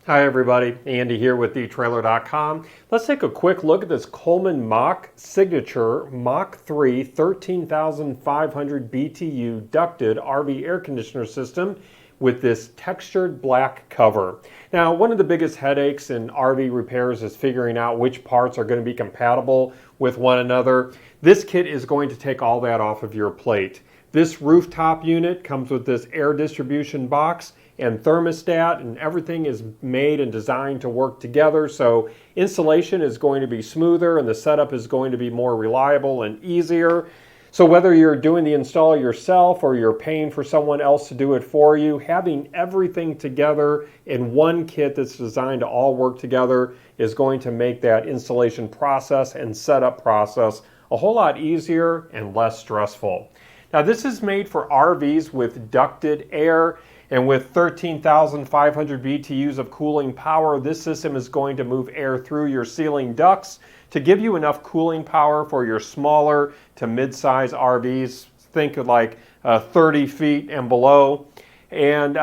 Hi everybody, Andy here with thetrailer.com. Let's take a quick look at this Coleman-Mach Signature Mach 3 13,500 BTU ducted RV air conditioner system with this textured black cover. Now, one of the biggest headaches in RV repairs is figuring out which parts are going to be compatible with one another. This kit is going to take all that off of your plate. This rooftop unit comes with this air distribution box and thermostat, and everything is made and designed to work together, so installation is going to be smoother and the setup is going to be more reliable and easier. So whether you're doing the install yourself or you're paying for someone else to do it for you, having everything together in one kit that's designed to all work together is going to make that installation process and setup process a whole lot easier and less stressful. Now, this is made for RVs with ducted air, and with 13,500 BTUs of cooling power, this system is going to move air through your ceiling ducts to give you enough cooling power for your smaller to mid-size RVs. Think of like 30 feet and below. And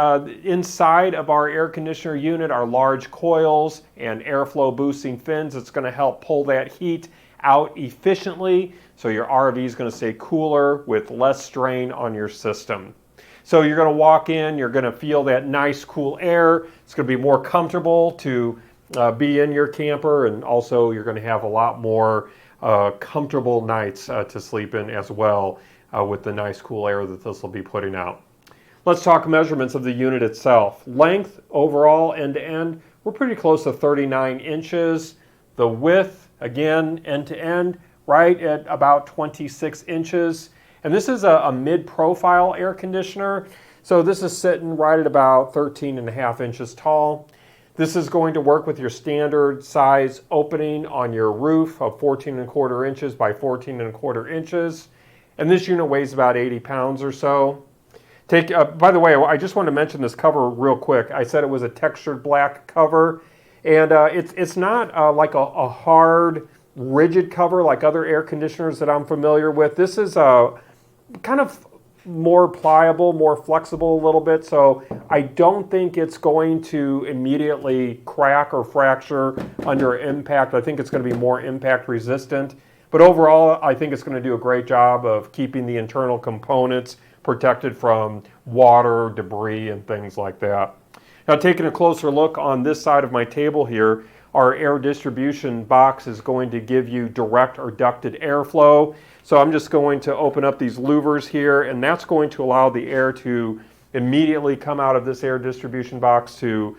inside of our air conditioner unit are large coils and airflow boosting fins. It's going to help pull that heat out efficiently, so your RV is going to stay cooler with less strain on your system. So you're going to walk in, you're going to feel that nice cool air. It's going to be more comfortable to be in your camper, and also you're going to have a lot more comfortable nights to sleep in as well with the nice cool air that this will be putting out. Let's talk measurements of the unit itself. Length overall end to end, we're pretty close to 39 inches. The width, again, end to end, right at about 26 inches. And this is a mid-profile air conditioner. So this is sitting right at about 13.5 inches tall. This is going to work with your standard size opening on your roof of 14.25 inches by 14.25 inches. And this unit weighs about 80 pounds or so. By the way, I just want to mention this cover real quick. I said it was a textured black cover. And it's not like a hard, rigid cover like other air conditioners that I'm familiar with. This is kind of more pliable, more flexible a little bit, so I don't think it's going to immediately crack or fracture under impact. I think it's going to be more impact resistant. But overall, I think it's going to do a great job of keeping the internal components protected from water, debris, and things like that. Now, taking a closer look on this side of my table here, our air distribution box is going to give you direct or ducted airflow. So I'm just going to open up these louvers here, and that's going to allow the air to immediately come out of this air distribution box to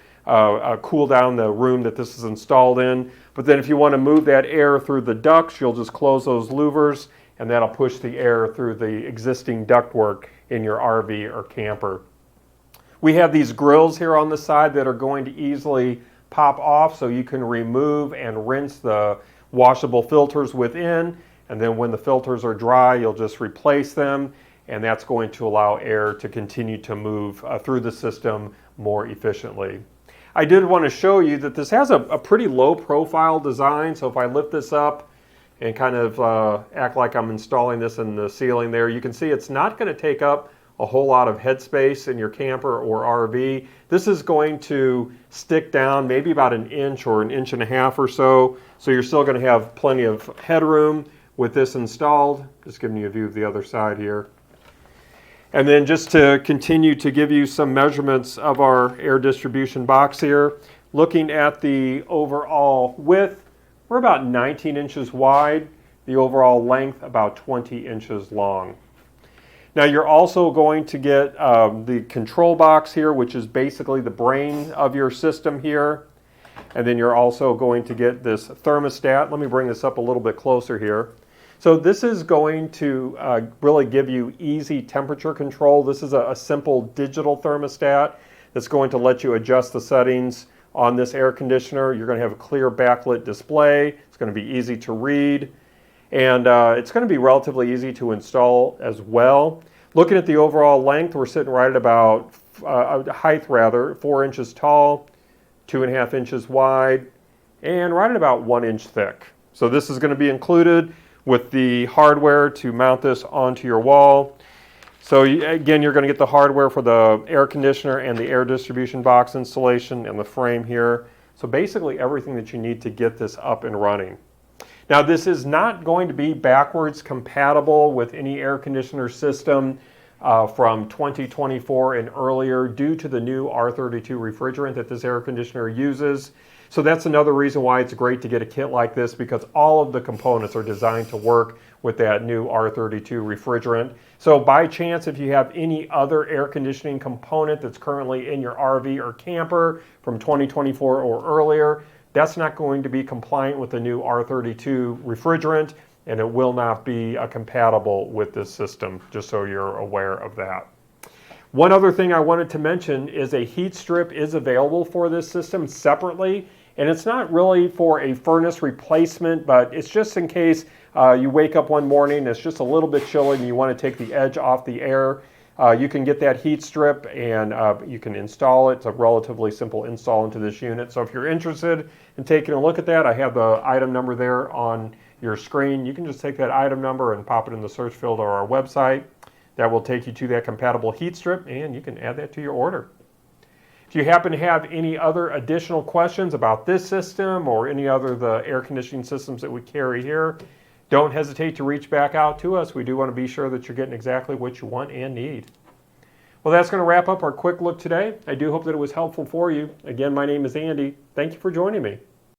cool down the room that this is installed in. But then if you want to move that air through the ducts, you'll just close those louvers, and that'll push the air through the existing ductwork in your RV or camper. We have these grills here on the side that are going to easily pop off, so you can remove and rinse the washable filters within, and then when the filters are dry, you'll just replace them, and that's going to allow air to continue to move through the system more efficiently. I did want to show you that this has a pretty low profile design, so if I lift this up and kind of act like I'm installing this in the ceiling there, you can see it's not going to take up a whole lot of headspace in your camper or RV. This is going to stick down maybe about an inch or an inch and a half or so. So you're still going to have plenty of headroom with this installed. Just giving you a view of the other side here. And then just to continue to give you some measurements of our air distribution box here, looking at the overall width, we're about 19 inches wide. The overall length about 20 inches long. Now you're also going to get the control box here, which is basically the brain of your system here. And then you're also going to get this thermostat. Let me bring this up a little bit closer here. So this is going to really give you easy temperature control. This is a simple digital thermostat that's going to let you adjust the settings on this air conditioner. You're going to have a clear backlit display. It's going to be easy to read. And it's going to be relatively easy to install as well. Looking at the overall length, we're sitting right at about, height rather, 4 inches tall, 2.5 inches wide, and right at about 1 inch thick. So this is going to be included with the hardware to mount this onto your wall. So again, you're going to get the hardware for the air conditioner and the air distribution box installation and the frame here. So basically everything that you need to get this up and running. Now this is not going to be backwards compatible with any air conditioner system from 2024 and earlier due to the new R32 refrigerant that this air conditioner uses. So that's another reason why it's great to get a kit like this, because all of the components are designed to work with that new R32 refrigerant. So by chance, if you have any other air conditioning component that's currently in your RV or camper from 2024 or earlier, that's not going to be compliant with the new R32 refrigerant, and it will not be compatible with this system, just so you're aware of that. One other thing I wanted to mention is a heat strip is available for this system separately, and it's not really for a furnace replacement, but it's just in case you wake up one morning and it's just a little bit chilly and you want to take the edge off the air. You can get that heat strip and you can install it. It's a relatively simple install into this unit. So if you're interested in taking a look at that, I have the item number there on your screen. You can just take that item number and pop it in the search field or our website. That will take you to that compatible heat strip, and you can add that to your order. If you happen to have any other additional questions about this system or any other of the air conditioning systems that we carry here, don't hesitate to reach back out to us. We do want to be sure that you're getting exactly what you want and need. Well, that's going to wrap up our quick look today. I do hope that it was helpful for you. Again, my name is Andy. Thank you for joining me.